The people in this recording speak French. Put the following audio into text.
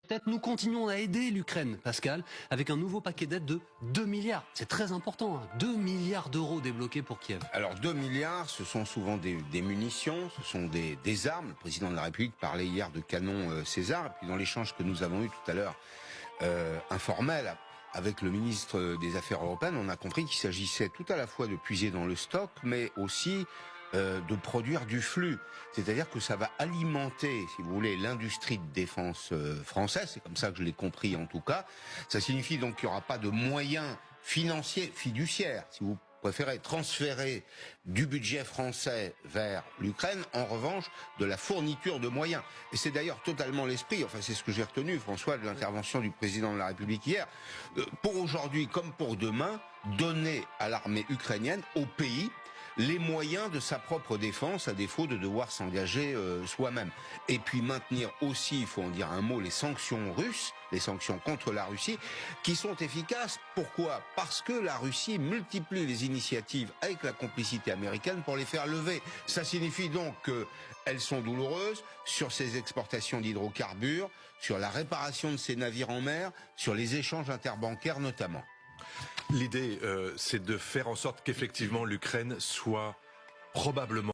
peut-être nous continuons à aider l'Ukraine, Pascal, avec un nouveau paquet d'aide de 2 milliards. C'est très important, hein, 2 milliards d'euros débloqués pour Kiev. Alors 2 milliards, ce sont souvent des munitions, ce sont des armes. Le président de la République parlait hier de canons César. Et puis dans l'échange que nous avons eu tout à l'heure, informel, avec le ministre des Affaires européennes, on a compris qu'il s'agissait tout à la fois de puiser dans le stock, mais aussi de produire du flux. C'est-à-dire que ça va alimenter, si vous voulez, l'industrie de défense française. C'est comme ça que je l'ai compris en tout cas. Ça signifie donc qu'il n'y aura pas de moyens financiers, fiduciaires, si vous préférez, transférer du budget français vers l'Ukraine, en revanche, de la fourniture de moyens. Et c'est d'ailleurs totalement l'esprit, enfin c'est ce que j'ai retenu, François, de l'intervention du président de la République hier, pour aujourd'hui comme pour demain, donner à l'armée ukrainienne, au pays, les moyens de sa propre défense, à défaut de devoir s'engager soi-même. Et puis maintenir aussi, il faut en dire un mot, les sanctions russes, les sanctions contre la Russie, qui sont efficaces. Pourquoi ? Parce que la Russie multiplie les initiatives avec la complicité américaine pour les faire lever. Ça signifie donc qu'elles sont douloureuses sur ses exportations d'hydrocarbures, sur la réparation de ses navires en mer, sur les échanges interbancaires notamment. L'idée, c'est de faire en sorte qu'effectivement l'Ukraine soit probablement